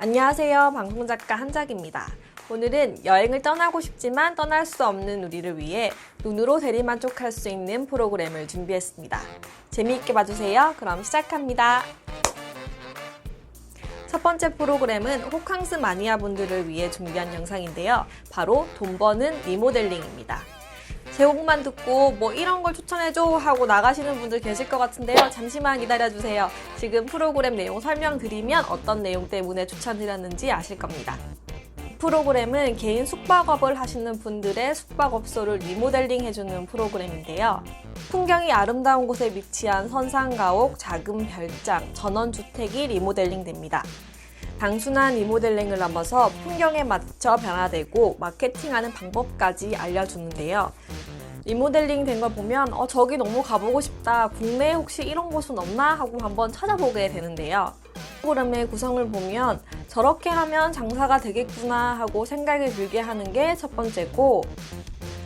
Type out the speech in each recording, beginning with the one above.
안녕하세요. 방송작가 한작입니다. 오늘은 여행을 떠나고 싶지만 떠날 수 없는 우리를 위해 눈으로 대리만족할 수 있는 프로그램을 준비했습니다. 재미있게 봐주세요. 그럼 시작합니다. 첫 번째 프로그램은 호캉스 마니아 분들을 위해 준비한 영상인데요. 바로 돈 버는 리모델링입니다. 제목만 듣고 뭐 이런 걸 추천해줘 하고 나가시는 분들 계실 것 같은데요. 잠시만 기다려주세요. 지금 프로그램 내용 설명드리면 어떤 내용 때문에 추천드렸는지 아실 겁니다. 이 프로그램은 개인 숙박업을 하시는 분들의 숙박업소를 리모델링 해주는 프로그램인데요. 풍경이 아름다운 곳에 위치한 선상가옥, 작은 별장, 전원주택이 리모델링 됩니다. 단순한 리모델링을 넘어서 풍경에 맞춰 변화되고 마케팅하는 방법까지 알려주는데요. 리모델링 된 걸 보면 저기 너무 가보고 싶다. 국내에 혹시 이런 곳은 없나? 하고 한번 찾아보게 되는데요. 프로그램의 구성을 보면 저렇게 하면 장사가 되겠구나 하고 생각이 들게 하는 게 첫 번째고,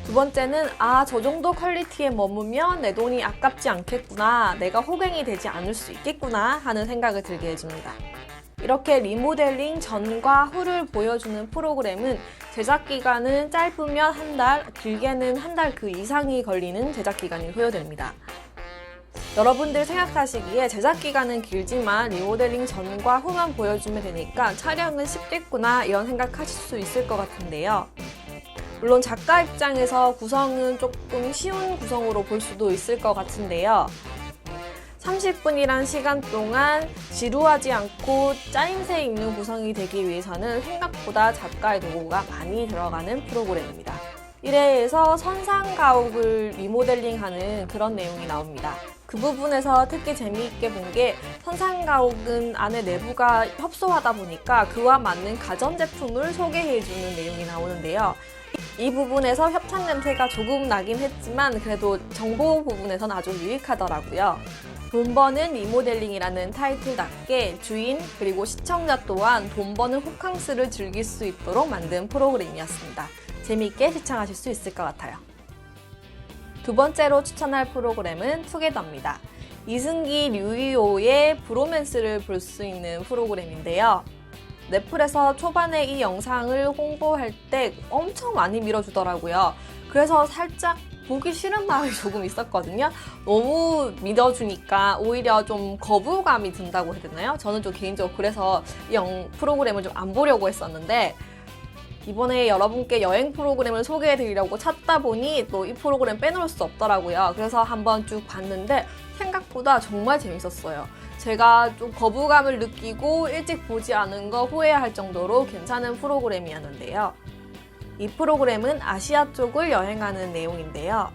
두 번째는 저 정도 퀄리티에 머무면 내 돈이 아깝지 않겠구나, 내가 호갱이 되지 않을 수 있겠구나 하는 생각을 들게 해줍니다. 이렇게 리모델링 전과 후를 보여주는 프로그램은 제작기간은 짧으면 한 달, 길게는 한 달 그 이상이 걸리는 제작기간이 소요됩니다. 여러분들 생각하시기에 제작기간은 길지만 리모델링 전과 후만 보여주면 되니까 촬영은 쉽겠구나 이런 생각하실 수 있을 것 같은데요. 물론 작가 입장에서 구성은 조금 쉬운 구성으로 볼 수도 있을 것 같은데요. 30분이란 시간 동안 지루하지 않고 짜임새 있는 구성이 되기 위해서는 생각보다 작가의 노고가 많이 들어가는 프로그램입니다. 1회에서 선상가옥을 리모델링하는 그런 내용이 나옵니다. 그 부분에서 특히 재미있게 본 게 선상가옥은 안에 내부가 협소하다 보니까 그와 맞는 가전제품을 소개해주는 내용이 나오는데요. 이 부분에서 협찬 냄새가 조금 나긴 했지만 그래도 정보 부분에서는 아주 유익하더라고요. 돈 버는 리모델링이라는 타이틀답게 주인 그리고 시청자 또한 돈 버는 호캉스를 즐길 수 있도록 만든 프로그램이었습니다. 재미있게 시청하실 수 있을 것 같아요. 두 번째로 추천할 프로그램은 투게더입니다. 이승기, 류희호의 브로맨스를 볼 수 있는 프로그램인데요. 넷플에서 초반에 이 영상을 홍보할 때 엄청 많이 밀어주더라고요. 그래서 살짝 보기 싫은 마음이 조금 있었거든요. 너무 믿어주니까 오히려 좀 거부감이 든다고 해야 되나요? 저는 좀 개인적으로 그래서 이 프로그램을 좀 안 보려고 했었는데, 이번에 여러분께 여행 프로그램을 소개해드리려고 찾다 보니 또 이 프로그램 빼놓을 수 없더라고요. 그래서 한번 쭉 봤는데 생각보다 정말 재밌었어요. 제가 좀 거부감을 느끼고 일찍 보지 않은 거 후회할 정도로 괜찮은 프로그램이었는데요. 이 프로그램은 아시아 쪽을 여행하는 내용인데요.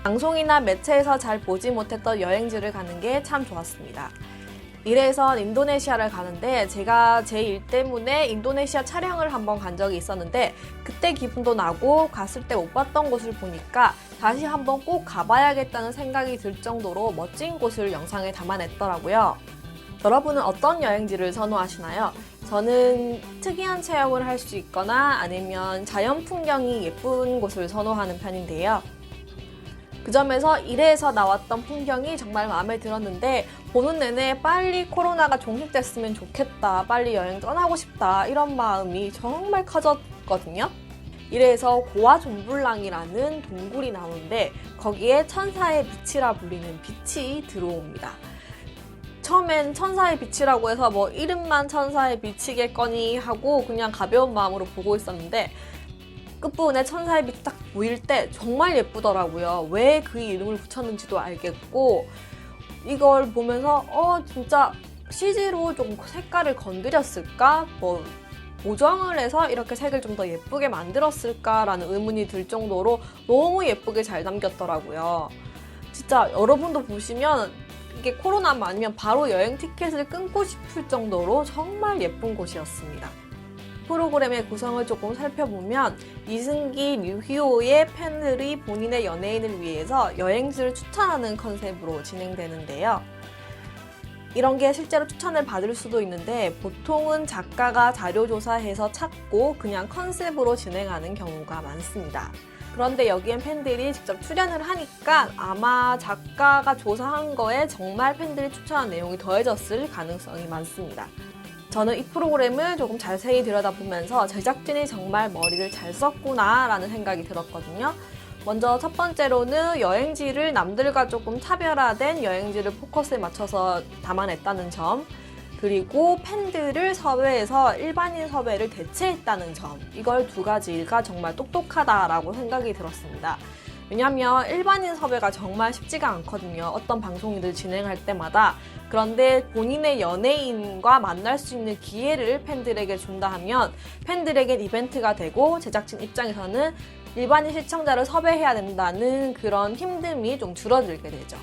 방송이나 매체에서 잘 보지 못했던 여행지를 가는 게 참 좋았습니다. 1회에선 인도네시아를 가는데 제가 제 일 때문에 인도네시아 촬영을 한번 간 적이 있었는데 그때 기분도 나고 갔을 때 못 봤던 곳을 보니까 다시 한번 꼭 가봐야겠다는 생각이 들 정도로 멋진 곳을 영상에 담아냈더라고요. 여러분은 어떤 여행지를 선호하시나요? 저는 특이한 체험을 할 수 있거나 아니면 자연 풍경이 예쁜 곳을 선호하는 편인데요. 그 점에서 1회에서 나왔던 풍경이 정말 마음에 들었는데 보는 내내 빨리 코로나가 종식됐으면 좋겠다, 빨리 여행 떠나고 싶다 이런 마음이 정말 커졌거든요. 1회에서 고아 좀불랑이라는 동굴이 나오는데 거기에 천사의 빛이라 불리는 빛이 들어옵니다. 처음엔 천사의 빛이라고 해서 뭐 이름만 천사의 빛이겠거니 하고 그냥 가벼운 마음으로 보고 있었는데 끝부분에 천사의 빛이 딱 보일 때 정말 예쁘더라고요. 왜 그 이름을 붙였는지도 알겠고, 이걸 보면서 진짜 CG로 좀 색깔을 건드렸을까? 뭐 보정을 해서 이렇게 색을 좀 더 예쁘게 만들었을까라는 의문이 들 정도로 너무 예쁘게 잘 담겼더라고요. 진짜 여러분도 보시면 이게 코로나만 아니면 바로 여행 티켓을 끊고 싶을 정도로 정말 예쁜 곳이었습니다. 프로그램의 구성을 조금 살펴보면 이승기, 류희호의 팬들이 본인의 연예인을 위해서 여행지를 추천하는 컨셉으로 진행되는데요. 이런 게 실제로 추천을 받을 수도 있는데 보통은 작가가 자료조사해서 찾고 그냥 컨셉으로 진행하는 경우가 많습니다. 그런데 여기엔 팬들이 직접 출연을 하니까 아마 작가가 조사한 거에 정말 팬들이 추천한 내용이 더해졌을 가능성이 많습니다. 저는 이 프로그램을 조금 자세히 들여다보면서 제작진이 정말 머리를 잘 썼구나 라는 생각이 들었거든요. 먼저 첫 번째로는 여행지를 남들과 조금 차별화된 여행지를 포커스에 맞춰서 담아냈다는 점, 그리고 팬들을 섭외해서 일반인 섭외를 대체했다는 점, 이걸 두 가지가 정말 똑똑하다라고 생각이 들었습니다. 왜냐하면 일반인 섭외가 정말 쉽지가 않거든요. 어떤 방송을 진행할 때마다. 그런데 본인의 연예인과 만날 수 있는 기회를 팬들에게 준다 하면 팬들에겐 이벤트가 되고 제작진 입장에서는 일반인 시청자를 섭외해야 된다는 그런 힘듦이 좀 줄어들게 되죠.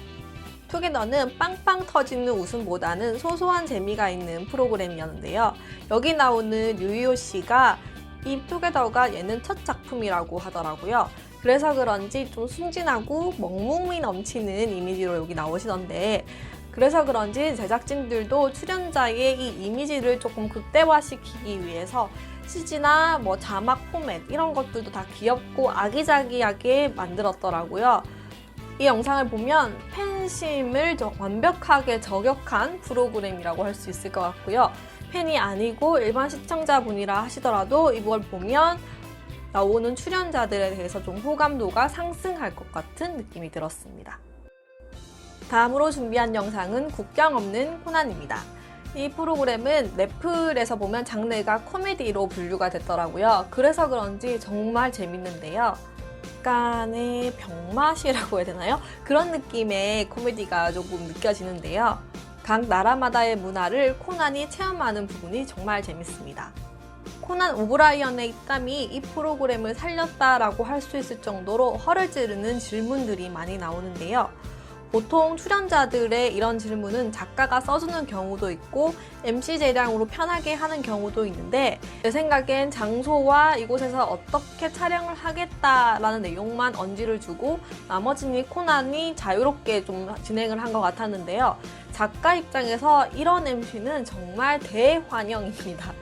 투게더는 빵빵 터지는 웃음보다는 소소한 재미가 있는 프로그램이었는데요. 여기 나오는 류희호 씨가 이 투게더가 예능 첫 작품이라고 하더라고요. 그래서 그런지 좀 순진하고 먹물미 넘치는 이미지로 여기 나오시던데, 그래서 그런지 제작진들도 출연자의 이 이미지를 조금 극대화시키기 위해서 CG나 자막 포맷 이런 것들도 다 귀엽고 아기자기하게 만들었더라고요. 이 영상을 보면 팬심을 완벽하게 저격한 프로그램이라고 할 수 있을 것 같고요. 팬이 아니고 일반 시청자분이라 하시더라도 이걸 보면 나오는 출연자들에 대해서 좀 호감도가 상승할 것 같은 느낌이 들었습니다. 다음으로 준비한 영상은 국경 없는 코난입니다. 이 프로그램은 넷플에서 보면 장르가 코미디로 분류가 됐더라고요. 그래서 그런지 정말 재밌는데요. 약간의 병맛이라고 해야 되나요? 그런 느낌의 코미디가 조금 느껴지는데요. 각 나라마다의 문화를 코난이 체험하는 부분이 정말 재밌습니다. 코난 오브라이언의 입담이 이 프로그램을 살렸다라고 할 수 있을 정도로 허를 찌르는 질문들이 많이 나오는데요. 보통 출연자들의 이런 질문은 작가가 써주는 경우도 있고 MC 재량으로 편하게 하는 경우도 있는데, 제 생각엔 장소와 이곳에서 어떻게 촬영을 하겠다라는 내용만 언지를 주고 나머지는 코난이 자유롭게 좀 진행을 한 것 같았는데요. 작가 입장에서 이런 MC는 정말 대환영입니다.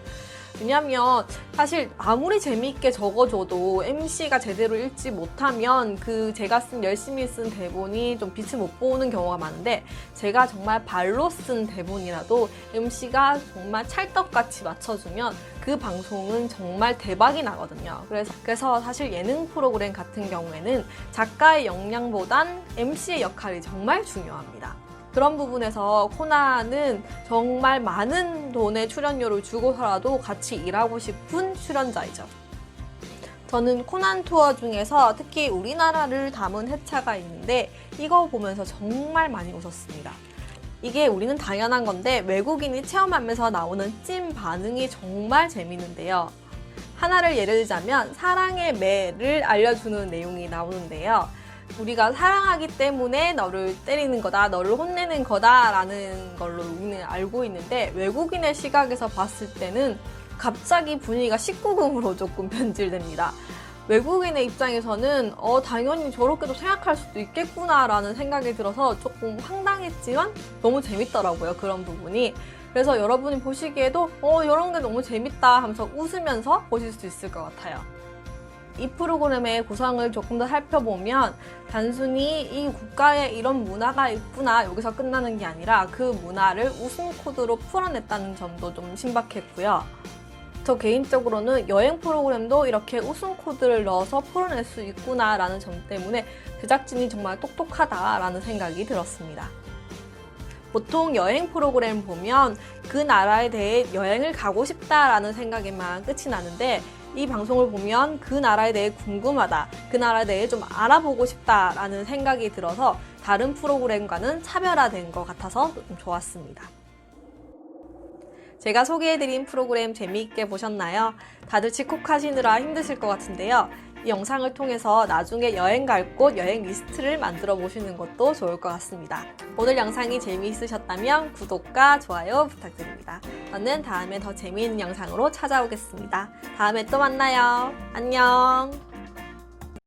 왜냐면 사실 아무리 재미있게 적어줘도 MC가 제대로 읽지 못하면 제가 열심히 쓴 대본이 좀 빛을 못 보는 경우가 많은데, 제가 정말 발로 쓴 대본이라도 MC가 정말 찰떡같이 맞춰주면 그 방송은 정말 대박이 나거든요. 그래서 사실 예능 프로그램 같은 경우에는 작가의 역량보단 MC의 역할이 정말 중요합니다. 그런 부분에서 코난은 정말 많은 돈의 출연료를 주고서라도 같이 일하고 싶은 출연자이죠. 저는 코난 투어 중에서 특히 우리나라를 담은 회차가 있는데 이거 보면서 정말 많이 웃었습니다. 이게 우리는 당연한 건데 외국인이 체험하면서 나오는 찐 반응이 정말 재밌는데요. 하나를 예를 들자면 사랑의 매를 알려주는 내용이 나오는데요. 우리가 사랑하기 때문에 너를 때리는 거다, 너를 혼내는 거다 라는 걸로 우리는 알고 있는데, 외국인의 시각에서 봤을 때는 갑자기 분위기가 19금으로 조금 변질됩니다. 외국인의 입장에서는 당연히 저렇게도 생각할 수도 있겠구나 라는 생각이 들어서 조금 황당했지만 너무 재밌더라고요, 그런 부분이. 그래서 여러분이 보시기에도 이런 게 너무 재밌다 하면서 웃으면서 보실 수 있을 것 같아요. 이 프로그램의 구성을 조금 더 살펴보면 단순히 이 국가에 이런 문화가 있구나 여기서 끝나는 게 아니라 그 문화를 웃음 코드로 풀어냈다는 점도 좀 신박했고요. 저 개인적으로는 여행 프로그램도 이렇게 웃음 코드를 넣어서 풀어낼 수 있구나 라는 점 때문에 제작진이 정말 똑똑하다라는 생각이 들었습니다. 보통 여행 프로그램 보면 그 나라에 대해 여행을 가고 싶다라는 생각에만 끝이 나는데, 이 방송을 보면 그 나라에 대해 궁금하다, 그 나라에 대해 좀 알아보고 싶다라는 생각이 들어서 다른 프로그램과는 차별화된 것 같아서 좀 좋았습니다. 제가 소개해드린 프로그램 재미있게 보셨나요? 다들 집콕하시느라 힘드실 것 같은데요. 이 영상을 통해서 나중에 여행 갈 곳 여행 리스트를 만들어 보시는 것도 좋을 것 같습니다. 오늘 영상이 재미있으셨다면 구독과 좋아요 부탁드립니다. 저는 다음에 더 재미있는 영상으로 찾아오겠습니다. 다음에 또 만나요. 안녕.